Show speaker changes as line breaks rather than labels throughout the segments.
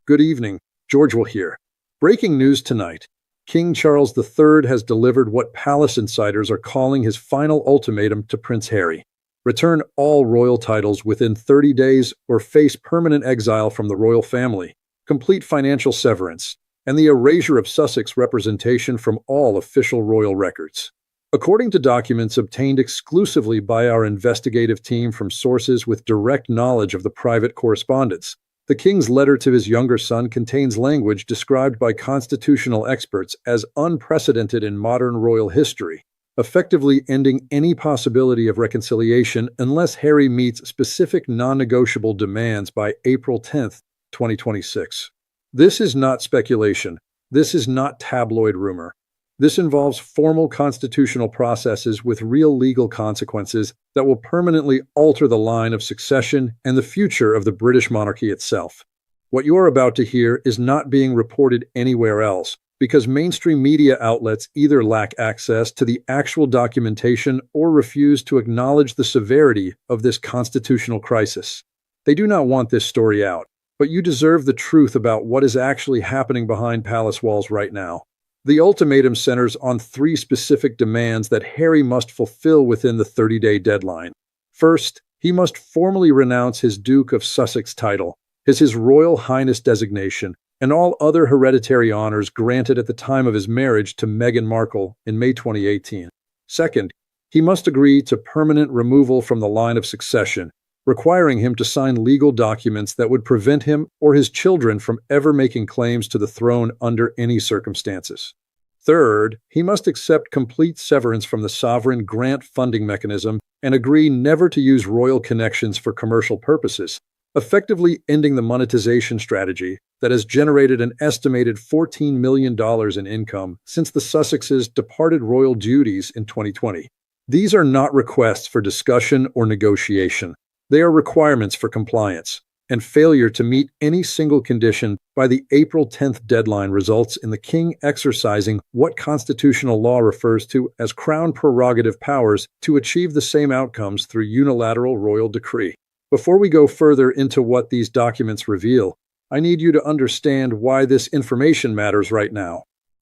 Good evening. George will hear. Breaking news tonight. King Charles III has delivered what palace insiders are calling his final ultimatum to Prince Harry. Return all royal titles within 30 days or face permanent exile from the royal family, complete financial severance, and the erasure of Sussex representation from all official royal records. According to documents obtained exclusively by our investigative team from sources with direct knowledge of the private correspondence, the king's letter to his younger son contains language described by constitutional experts as unprecedented in modern royal history, effectively ending any possibility of reconciliation unless Harry meets specific non-negotiable demands by April 10, 2026. This is not speculation. This is not tabloid rumor. This involves formal constitutional processes with real legal consequences that will permanently alter the line of succession and the future of the British monarchy itself. What you are about to hear is not being reported anywhere else because mainstream media outlets either lack access to the actual documentation or refuse to acknowledge the severity of this constitutional crisis. They do not want this story out, but you deserve the truth about what is actually happening behind palace walls right now. The ultimatum centers on 3 specific demands that Harry must fulfill within the 30-day deadline. First, he must formally renounce his Duke of Sussex title, his Royal Highness designation, and all other hereditary honors granted at the time of his marriage to Meghan Markle in May 2018. Second, he must agree to permanent removal from the line of succession, requiring him to sign legal documents that would prevent him or his children from ever making claims to the throne under any circumstances. Third, he must accept complete severance from the sovereign grant funding mechanism and agree never to use royal connections for commercial purposes, effectively ending the monetization strategy that has generated an estimated $14 million in income since the Sussexes departed royal duties in 2020. These are not requests for discussion or negotiation. They are requirements for compliance, and failure to meet any single condition by the April 10th deadline results in the king exercising what constitutional law refers to as crown prerogative powers to achieve the same outcomes through unilateral royal decree. Before we go further into what these documents reveal, I need you to understand why this information matters right now.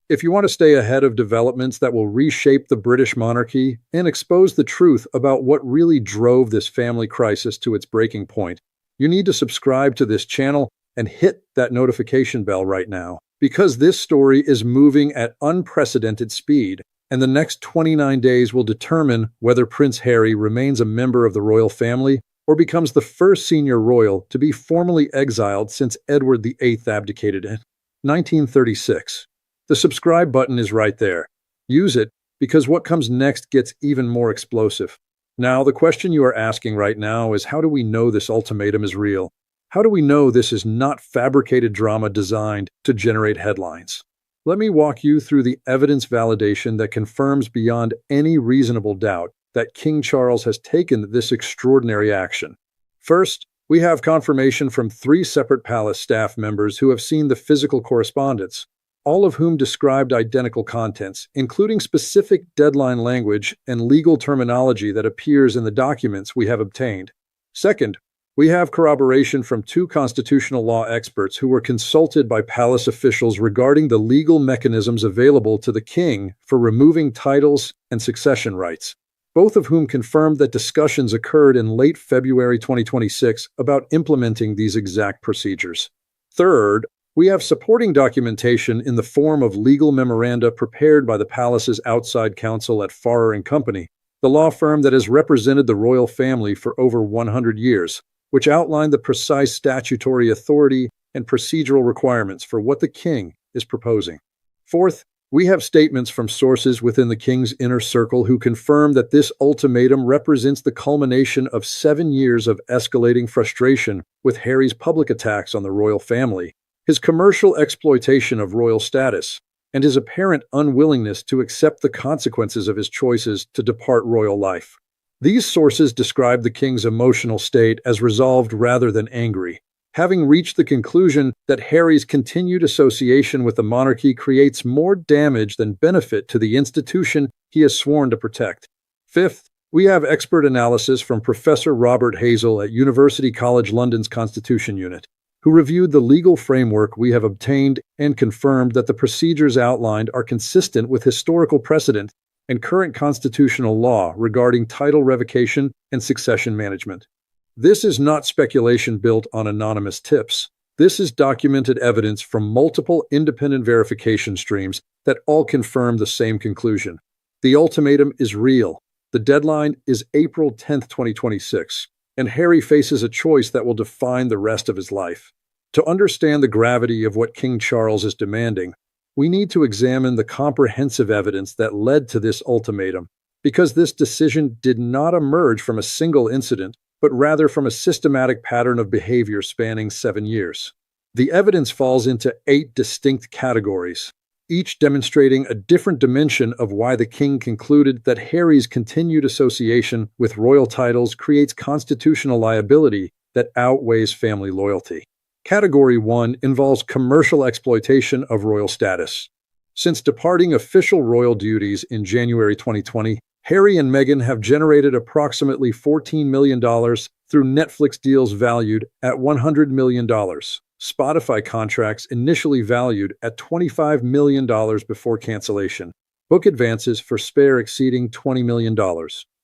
If you want to stay ahead of developments that will reshape the British monarchy and expose the truth about what really drove this family crisis to its breaking point, you need to subscribe to this channel and hit that notification bell right now, because this story is moving at unprecedented speed, and the next 29 days will determine whether Prince Harry remains a member of the royal family or becomes the first senior royal to be formally exiled since Edward VIII abdicated in 1936. The subscribe button is right there. Use it, because what comes next gets even more explosive. Now, the question you are asking right now is, how do we know this ultimatum is real? How do we know this is not fabricated drama designed to generate headlines? Let me walk you through the evidence validation that confirms beyond any reasonable doubt that King Charles has taken this extraordinary action. First, we have confirmation from 3 separate palace staff members who have seen the physical correspondence, all of whom described identical contents, including specific deadline language and legal terminology that appears in the documents we have obtained. Second, we have corroboration from 2 constitutional law experts who were consulted by palace officials regarding the legal mechanisms available to the king for removing titles and succession rights, both of whom confirmed that discussions occurred in late February 2026 about implementing these exact procedures. Third, we have supporting documentation in the form of legal memoranda prepared by the palace's outside counsel at Farrer & Company, the law firm that has represented the royal family for over 100 years, which outline the precise statutory authority and procedural requirements for what the king is proposing. Fourth, we have statements from sources within the king's inner circle who confirm that this ultimatum represents the culmination of 7 years of escalating frustration with Harry's public attacks on the royal family, his commercial exploitation of royal status, and his apparent unwillingness to accept the consequences of his choices to depart royal life. These sources describe the king's emotional state as resolved rather than angry, having reached the conclusion that Harry's continued association with the monarchy creates more damage than benefit to the institution he has sworn to protect. Fifth, we have expert analysis from Professor Robert Hazel at University College London's Constitution Unit, who reviewed the legal framework we have obtained and confirmed that the procedures outlined are consistent with historical precedent and current constitutional law regarding title revocation and succession management. This is not speculation built on anonymous tips. This is documented evidence from multiple independent verification streams that all confirm the same conclusion. The ultimatum is real. The deadline is April 10th, 2026, and Harry faces a choice that will define the rest of his life. To understand the gravity of what King Charles is demanding, we need to examine the comprehensive evidence that led to this ultimatum, because this decision did not emerge from a single incident, but rather from a systematic pattern of behavior spanning 7 years. The evidence falls into 8 distinct categories, each demonstrating a different dimension of why the king concluded that Harry's continued association with royal titles creates constitutional liability that outweighs family loyalty. Category 1 involves commercial exploitation of royal status. Since departing official royal duties in January 2020, Harry and Meghan have generated approximately $14 million through Netflix deals valued at $100 million, Spotify contracts initially valued at $25 million before cancellation, book advances for Spare exceeding $20 million,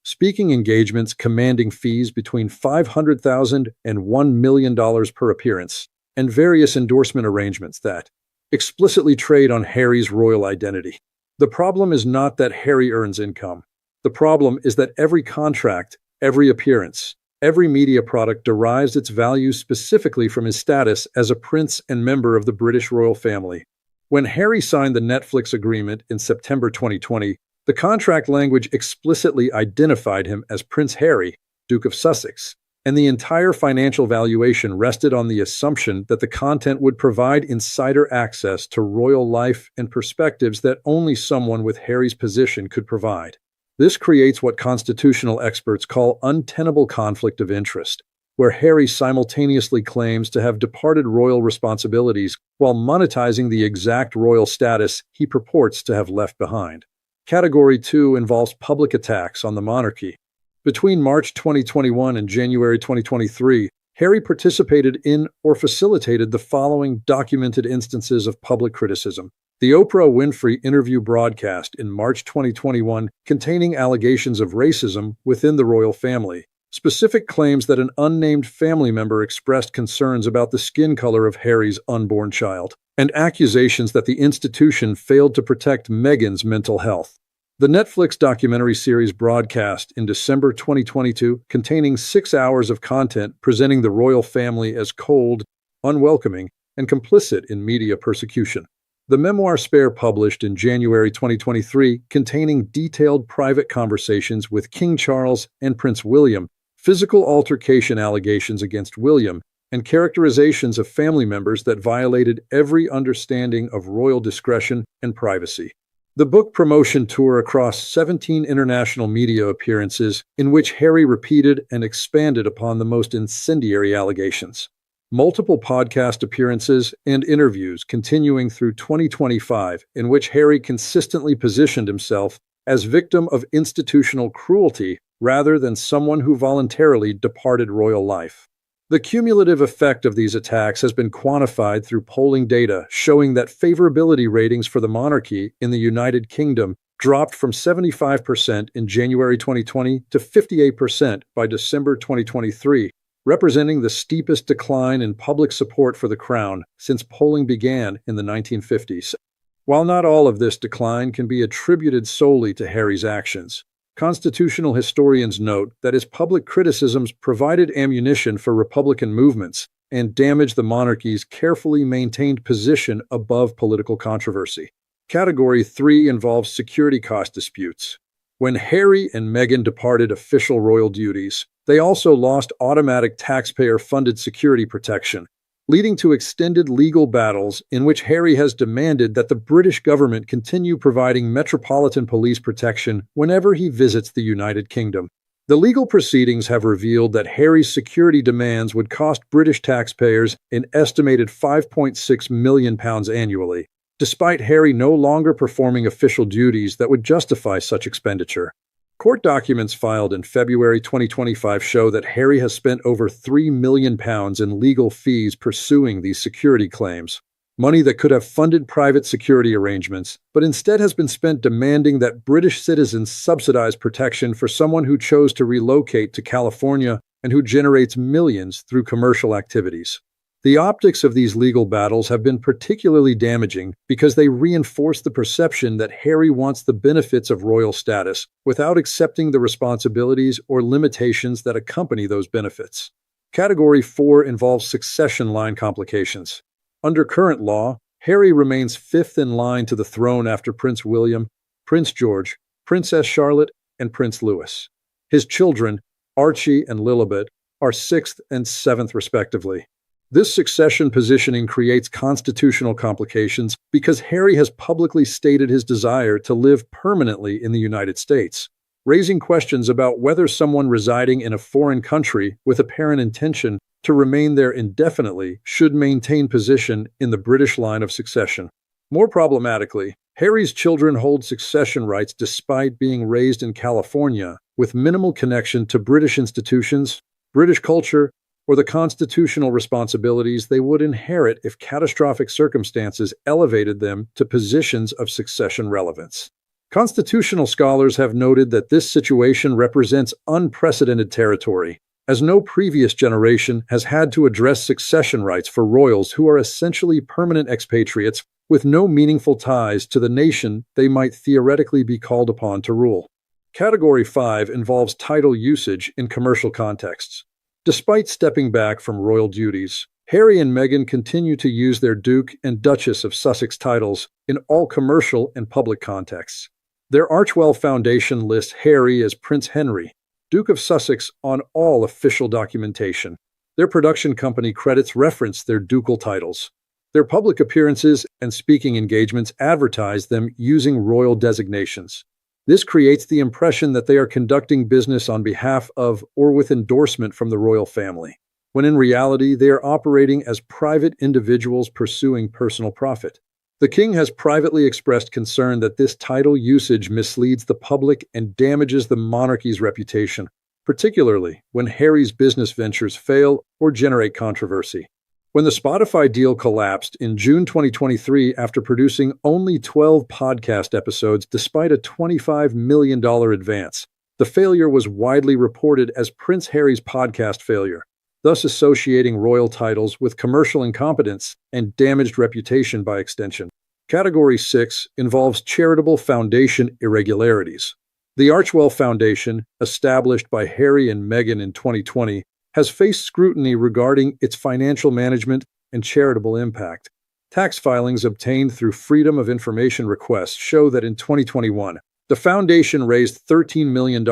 speaking engagements commanding fees between $500,000 and $1 million per appearance, and various endorsement arrangements that explicitly trade on Harry's royal identity. The problem is not that Harry earns income. The problem is that every contract, every appearance, every media product derives its value specifically from his status as a prince and member of the British royal family. When Harry signed the Netflix agreement in September 2020, the contract language explicitly identified him as Prince Harry, Duke of Sussex, and the entire financial valuation rested on the assumption that the content would provide insider access to royal life and perspectives that only someone with Harry's position could provide. This creates what constitutional experts call untenable conflict of interest, where Harry simultaneously claims to have departed royal responsibilities while monetizing the exact royal status he purports to have left behind. Category 2 involves public attacks on the monarchy. Between March 2021 and January 2023, Harry participated in or facilitated the following documented instances of public criticism. The Oprah Winfrey interview broadcast in March 2021 containing allegations of racism within the royal family, specific claims that an unnamed family member expressed concerns about the skin color of Harry's unborn child, and accusations that the institution failed to protect Meghan's mental health. The Netflix documentary series broadcast in December 2022 containing 6 hours of content presenting the royal family as cold, unwelcoming, and complicit in media persecution. The memoir Spare published in January 2023 containing detailed private conversations with King Charles and Prince William, physical altercation allegations against William, and characterizations of family members that violated every understanding of royal discretion and privacy. The book promotion tour across 17 international media appearances in which Harry repeated and expanded upon the most incendiary allegations. Multiple podcast appearances and interviews continuing through 2025 in which Harry consistently positioned himself as victim of institutional cruelty rather than someone who voluntarily departed royal life. The cumulative effect of these attacks has been quantified through polling data showing that favorability ratings for the monarchy in the United Kingdom dropped from 75% in January 2020 to 58% by December 2023, representing the steepest decline in public support for the crown since polling began in the 1950s. While not all of this decline can be attributed solely to Harry's actions, constitutional historians note that his public criticisms provided ammunition for Republican movements and damaged the monarchy's carefully maintained position above political controversy. Category 3 involves security cost disputes. When Harry and Meghan departed official royal duties, they also lost automatic taxpayer-funded security protection, leading to extended legal battles in which Harry has demanded that the British government continue providing metropolitan police protection whenever he visits the United Kingdom. The legal proceedings have revealed that Harry's security demands would cost British taxpayers an estimated £5.6 million annually, despite Harry no longer performing official duties that would justify such expenditure. Court documents filed in February 2025 show that Harry has spent over £3 million in legal fees pursuing these security claims. Money that could have funded private security arrangements, but instead has been spent demanding that British citizens subsidize protection for someone who chose to relocate to California and who generates millions through commercial activities. The optics of these legal battles have been particularly damaging because they reinforce the perception that Harry wants the benefits of royal status without accepting the responsibilities or limitations that accompany those benefits. Category 4 involves succession line complications. Under current law, Harry remains fifth in line to the throne after Prince William, Prince George, Princess Charlotte, and Prince Louis. His children, Archie and Lilibet, are sixth and seventh respectively. This succession positioning creates constitutional complications because Harry has publicly stated his desire to live permanently in the United States, raising questions about whether someone residing in a foreign country with apparent intention to remain there indefinitely should maintain position in the British line of succession. More problematically, Harry's children hold succession rights despite being raised in California with minimal connection to British institutions, British culture, or the constitutional responsibilities they would inherit if catastrophic circumstances elevated them to positions of succession relevance. Constitutional scholars have noted that this situation represents unprecedented territory, as no previous generation has had to address succession rights for royals who are essentially permanent expatriates with no meaningful ties to the nation they might theoretically be called upon to rule. Category 5 involves title usage in commercial contexts. Despite stepping back from royal duties, Harry and Meghan continue to use their Duke and Duchess of Sussex titles in all commercial and public contexts. Their Archewell Foundation lists Harry as Prince Henry, Duke of Sussex on all official documentation. Their production company credits reference their ducal titles. Their public appearances and speaking engagements advertise them using royal designations. This creates the impression that they are conducting business on behalf of or with endorsement from the royal family, when in reality they are operating as private individuals pursuing personal profit. The king has privately expressed concern that this title usage misleads the public and damages the monarchy's reputation, particularly when Harry's business ventures fail or generate controversy. When the Spotify deal collapsed in June 2023 after producing only 12 podcast episodes despite a $25 million advance, the failure was widely reported as Prince Harry's podcast failure, thus associating royal titles with commercial incompetence and damaged reputation by extension. Category 6 involves charitable foundation irregularities. The Archewell Foundation, established by Harry and Meghan in 2020, has faced scrutiny regarding its financial management and charitable impact. Tax filings obtained through Freedom of Information requests show that in 2021, the foundation raised $13 million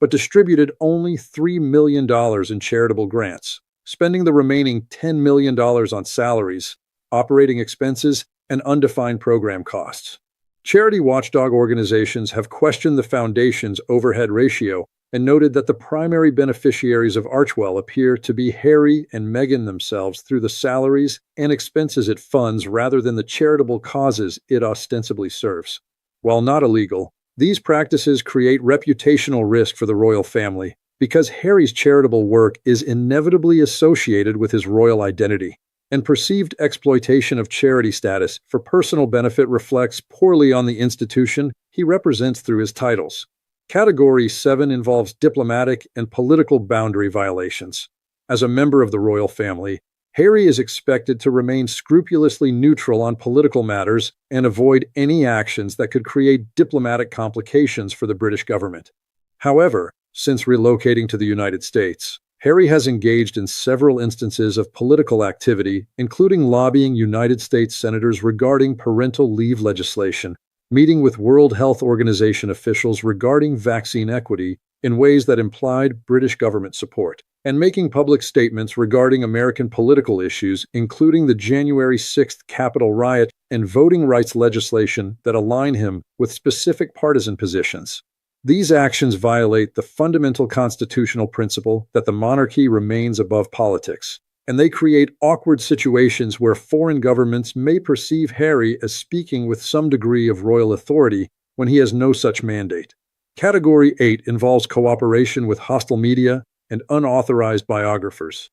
but distributed only $3 million in charitable grants, spending the remaining $10 million on salaries, operating expenses, and undefined program costs. Charity watchdog organizations have questioned the foundation's overhead ratio and noted that the primary beneficiaries of Archewell appear to be Harry and Meghan themselves through the salaries and expenses it funds rather than the charitable causes it ostensibly serves. While not illegal, these practices create reputational risk for the royal family because Harry's charitable work is inevitably associated with his royal identity, and perceived exploitation of charity status for personal benefit reflects poorly on the institution he represents through his titles. Category 7 involves diplomatic and political boundary violations. As a member of the royal family, Harry is expected to remain scrupulously neutral on political matters and avoid any actions that could create diplomatic complications for the British government. However, since relocating to the United States, Harry has engaged in several instances of political activity, including lobbying United States senators regarding parental leave legislation, meeting with World Health Organization officials regarding vaccine equity in ways that implied British government support, and making public statements regarding American political issues, including the January 6th Capitol riot and voting rights legislation that align him with specific partisan positions. These actions violate the fundamental constitutional principle that the monarchy remains above politics, and they create awkward situations where foreign governments may perceive Harry as speaking with some degree of royal authority when he has no such mandate. Category 8 involves cooperation with hostile media and unauthorized biographers.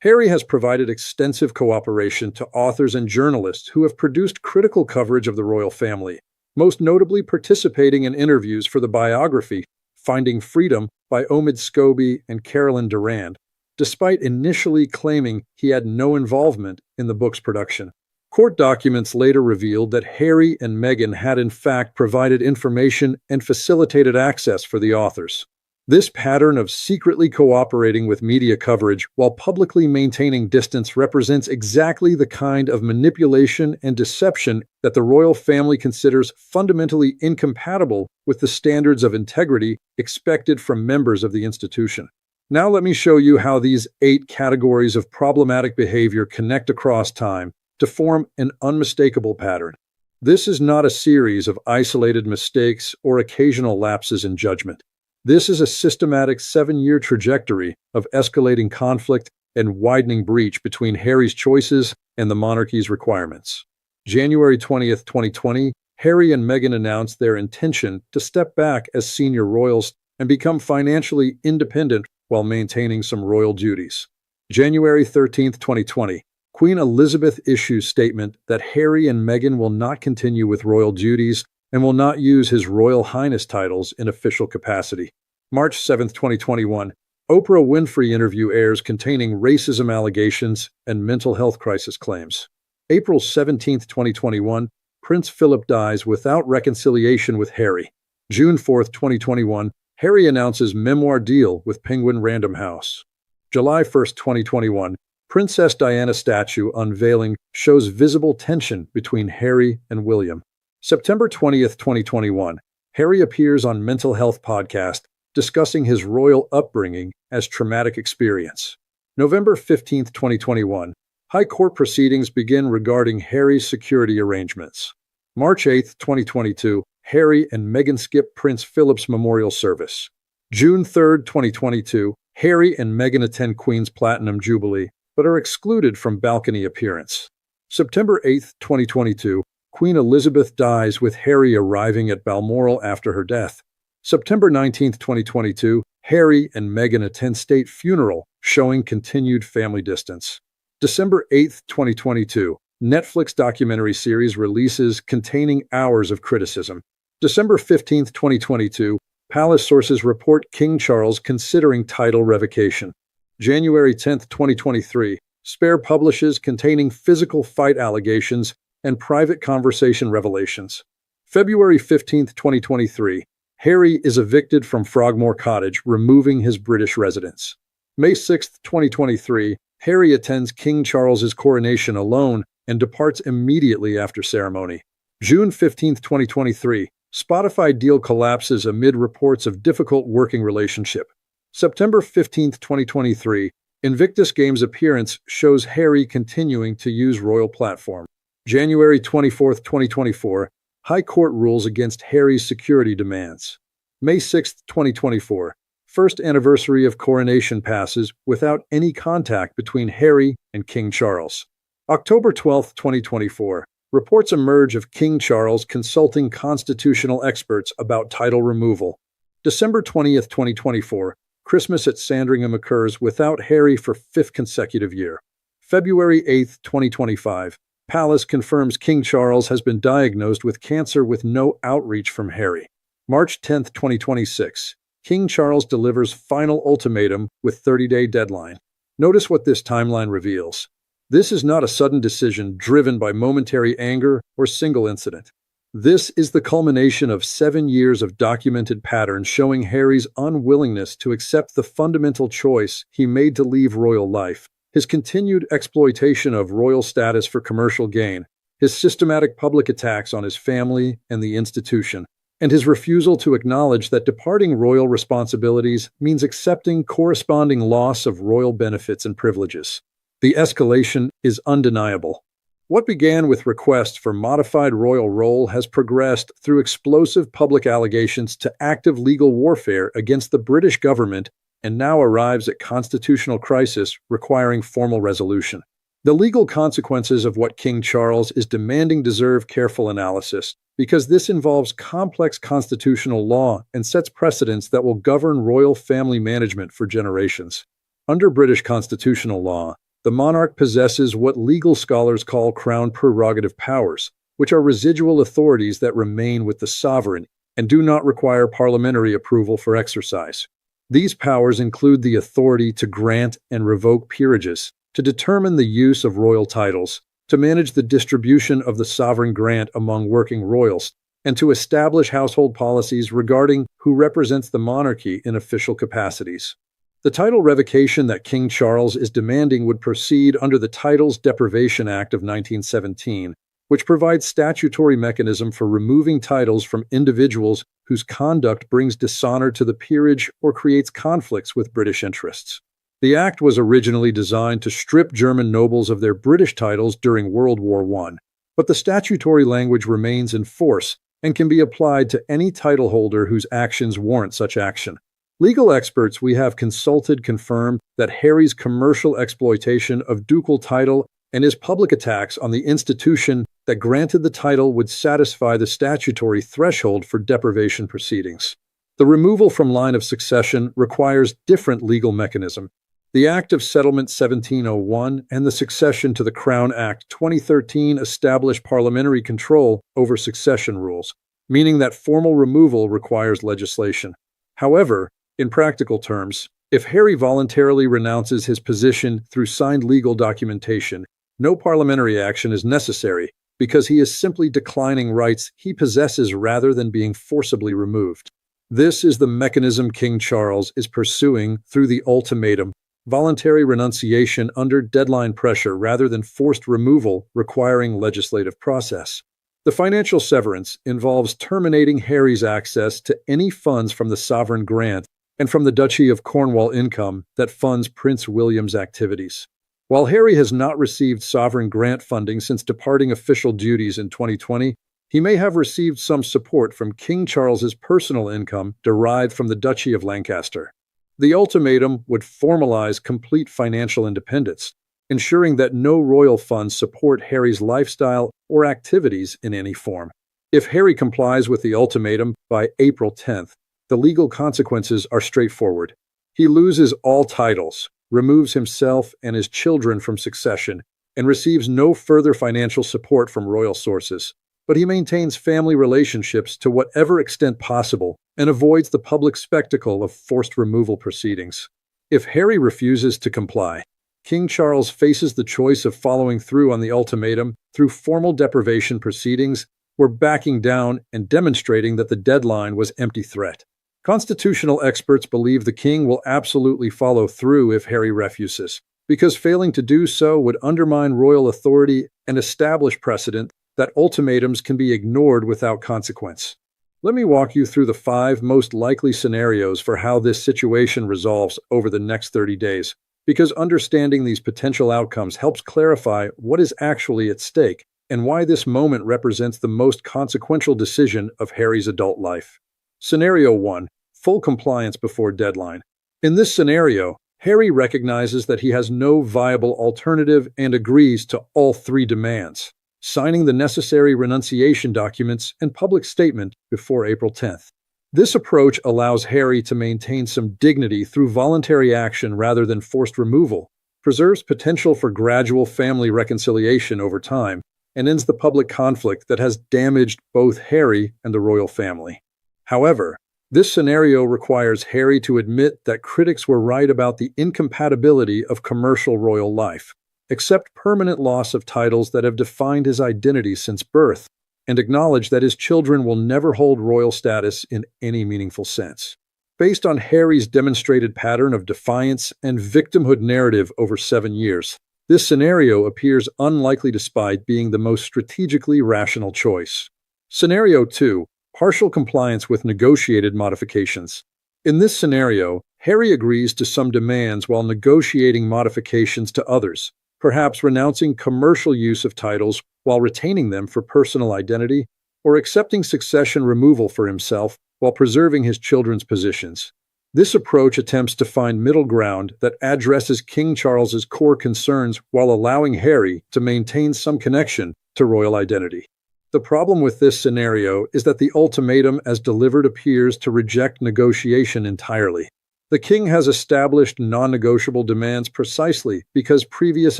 Harry has provided extensive cooperation to authors and journalists who have produced critical coverage of the royal family, most notably participating in interviews for the biography Finding Freedom by Omid Scobie and Carolyn Durand, despite initially claiming he had no involvement in the book's production. Court documents later revealed that Harry and Meghan had in fact provided information and facilitated access for the authors. This pattern of secretly cooperating with media coverage while publicly maintaining distance represents exactly the kind of manipulation and deception that the royal family considers fundamentally incompatible with the standards of integrity expected from members of the institution. Now let me show you how these 8 categories of problematic behavior connect across time to form an unmistakable pattern. This is not a series of isolated mistakes or occasional lapses in judgment. This is a systematic 7-year trajectory of escalating conflict and widening breach between Harry's choices and the monarchy's requirements. January 20th, 2020, Harry and Meghan announced their intention to step back as senior royals and become financially independent while maintaining some royal duties. January 13th, 2020, Queen Elizabeth issues statement that Harry and Meghan will not continue with royal duties and will not use his Royal Highness titles in official capacity. March 7, 2021, Oprah Winfrey interview airs containing racism allegations and mental health crisis claims. April 17, 2021, Prince Philip dies without reconciliation with Harry. June 4, 2021, Harry announces memoir deal with Penguin Random House. July 1, 2021, Princess Diana statue unveiling shows visible tension between Harry and William. September 20th, 2021, Harry appears on Mental Health Podcast discussing his royal upbringing as traumatic experience. November 15th, 2021, High Court proceedings begin regarding Harry's security arrangements. March 8th, 2022, Harry and Meghan skip Prince Philip's memorial service. June 3rd, 2022, Harry and Meghan attend Queen's Platinum Jubilee, but are excluded from balcony appearance. September 8th, 2022, Queen Elizabeth dies with Harry arriving at Balmoral after her death. September 19, 2022, Harry and Meghan attend state funeral, showing continued family distance. December 8, 2022, Netflix documentary series releases containing hours of criticism. December 15, 2022, palace sources report King Charles considering title revocation. January 10, 2023, Spare publishes containing physical fight allegations and private conversation revelations. February 15, 2023, Harry is evicted from Frogmore Cottage, removing his British residence. May 6, 2023, Harry attends King Charles's coronation alone and departs immediately after ceremony. June 15, 2023, Spotify deal collapses amid reports of difficult working relationship. September 15, 2023, Invictus Games appearance shows Harry continuing to use royal platform. January 24, 2024, High Court rules against Harry's security demands. May 6, 2024, first anniversary of coronation passes without any contact between Harry and King Charles. October 12, 2024, reports emerge of King Charles consulting constitutional experts about title removal. December 20, 2024, Christmas at Sandringham occurs without Harry for 5th consecutive year. February 8, 2025, Palace confirms King Charles has been diagnosed with cancer with no outreach from Harry. March 10, 2026, King Charles delivers final ultimatum with 30-day deadline. Notice what this timeline reveals. This is not a sudden decision driven by momentary anger or single incident. This is the culmination of 7 years of documented patterns showing Harry's unwillingness to accept the fundamental choice he made to leave royal life. His continued exploitation of royal status for commercial gain, his systematic public attacks on his family and the institution, and his refusal to acknowledge that departing royal responsibilities means accepting corresponding loss of royal benefits and privileges. The escalation is undeniable. What began with requests for modified royal role has progressed through explosive public allegations to active legal warfare against the British government and now arrives at constitutional crisis requiring formal resolution. The legal consequences of what King Charles is demanding deserve careful analysis, because this involves complex constitutional law and sets precedents that will govern royal family management for generations. Under British constitutional law, the monarch possesses what legal scholars call crown prerogative powers, which are residual authorities that remain with the sovereign and do not require parliamentary approval for exercise. These powers include the authority to grant and revoke peerages, to determine the use of royal titles, to manage the distribution of the sovereign grant among working royals, and to establish household policies regarding who represents the monarchy in official capacities. The title revocation that King Charles is demanding would proceed under the Titles Deprivation Act of 1917, which provides statutory mechanism for removing titles from individuals whose conduct brings dishonor to the peerage or creates conflicts with British interests. The act was originally designed to strip German nobles of their British titles during World War I, but the statutory language remains in force and can be applied to any title holder whose actions warrant such action. Legal experts we have consulted confirm that Harry's commercial exploitation of ducal title and his public attacks on the institution that granted the title would satisfy the statutory threshold for deprivation proceedings. The removal from line of succession requires different legal mechanism. The Act of Settlement 1701 and the Succession to the Crown Act 2013 establish parliamentary control over succession rules, meaning that formal removal requires legislation. However, in practical terms, if Harry voluntarily renounces his position through signed legal documentation, no parliamentary action is necessary because he is simply declining rights he possesses rather than being forcibly removed. This is the mechanism King Charles is pursuing through the ultimatum, voluntary renunciation under deadline pressure rather than forced removal requiring legislative process. The financial severance involves terminating Harry's access to any funds from the sovereign grant and from the Duchy of Cornwall income that funds Prince William's activities. While Harry has not received sovereign grant funding since departing official duties in 2020, he may have received some support from King Charles's personal income derived from the Duchy of Lancaster. The ultimatum would formalize complete financial independence, ensuring that no royal funds support Harry's lifestyle or activities in any form. If Harry complies with the ultimatum by April 10th, the legal consequences are straightforward. He loses all titles, removes himself and his children from succession, and receives no further financial support from royal sources. But he maintains family relationships to whatever extent possible and avoids the public spectacle of forced removal proceedings. If Harry refuses to comply, King Charles faces the choice of following through on the ultimatum through formal deprivation proceedings or backing down and demonstrating that the deadline was empty threat. Constitutional experts believe the king will absolutely follow through if Harry refuses, because failing to do so would undermine royal authority and establish precedent that ultimatums can be ignored without consequence. Let me walk you through the 5 most likely scenarios for how this situation resolves over the next 30 days, because understanding these potential outcomes helps clarify what is actually at stake and why this moment represents the most consequential decision of Harry's adult life. Scenario 1. Full compliance before deadline. In this scenario, Harry recognizes that he has no viable alternative and agrees to all 3 demands, signing the necessary renunciation documents and public statement before April 10th. This approach allows Harry to maintain some dignity through voluntary action rather than forced removal, preserves potential for gradual family reconciliation over time, and ends the public conflict that has damaged both Harry and the royal family. However, this scenario requires Harry to admit that critics were right about the incompatibility of commercial royal life, accept permanent loss of titles that have defined his identity since birth, and acknowledge that his children will never hold royal status in any meaningful sense. Based on Harry's demonstrated pattern of defiance and victimhood narrative over 7 years, this scenario appears unlikely despite being the most strategically rational choice. Scenario 2. Partial compliance with negotiated modifications. In this scenario, Harry agrees to some demands while negotiating modifications to others, perhaps renouncing commercial use of titles while retaining them for personal identity, or accepting succession removal for himself while preserving his children's positions. This approach attempts to find middle ground that addresses King Charles's core concerns while allowing Harry to maintain some connection to royal identity. The problem with this scenario is that the ultimatum as delivered appears to reject negotiation entirely. The king has established non-negotiable demands precisely because previous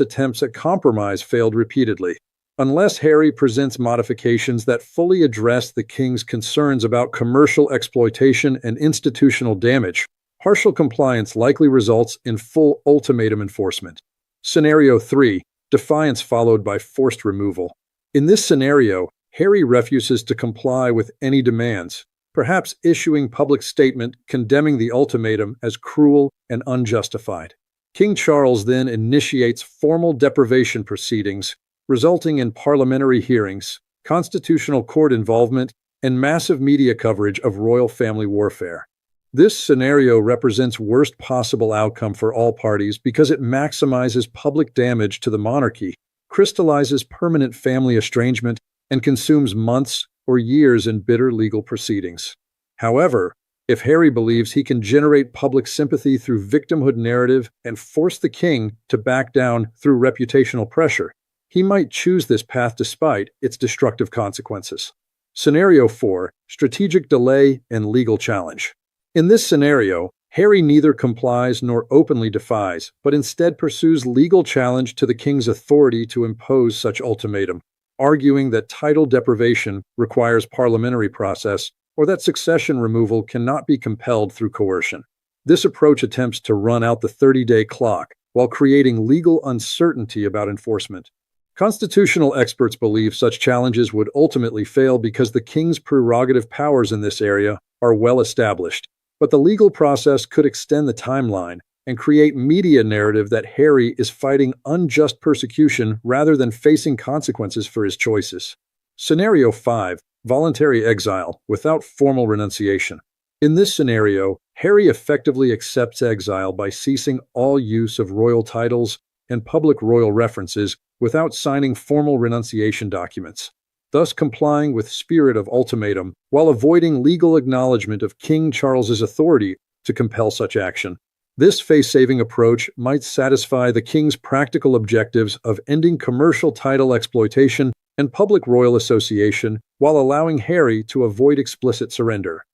attempts at compromise failed repeatedly. Unless Harry presents modifications that fully address the king's concerns about commercial exploitation and institutional damage, partial compliance likely results in full ultimatum enforcement. Scenario 3. Defiance followed by forced removal. In this scenario, Harry refuses to comply with any demands, perhaps issuing public statement condemning the ultimatum as cruel and unjustified. King Charles then initiates formal deprivation proceedings, resulting in parliamentary hearings, constitutional court involvement, and massive media coverage of royal family warfare. This scenario represents worst possible outcome for all parties because it maximizes public damage to the monarchy, crystallizes permanent family estrangement, and consumes months or years in bitter legal proceedings. However, if Harry believes he can generate public sympathy through victimhood narrative and force the king to back down through reputational pressure, he might choose this path despite its destructive consequences. Scenario 4. Strategic delay and legal challenge. In this scenario, Harry neither complies nor openly defies, but instead pursues legal challenge to the king's authority to impose such ultimatum, arguing that title deprivation requires parliamentary process or that succession removal cannot be compelled through coercion. This approach attempts to run out the 30-day clock while creating legal uncertainty about enforcement. Constitutional experts believe such challenges would ultimately fail because the king's prerogative powers in this area are well established, but the legal process could extend the timeline and create media narrative that Harry is fighting unjust persecution rather than facing consequences for his choices. Scenario 5. Voluntary exile without formal renunciation. In this scenario, Harry effectively accepts exile by ceasing all use of royal titles and public royal references without signing formal renunciation documents, thus complying with spirit of ultimatum while avoiding legal acknowledgement of King Charles's authority to compel such action. This face-saving approach might satisfy the king's practical objectives of ending commercial title exploitation and public royal association while allowing Harry to avoid explicit surrender.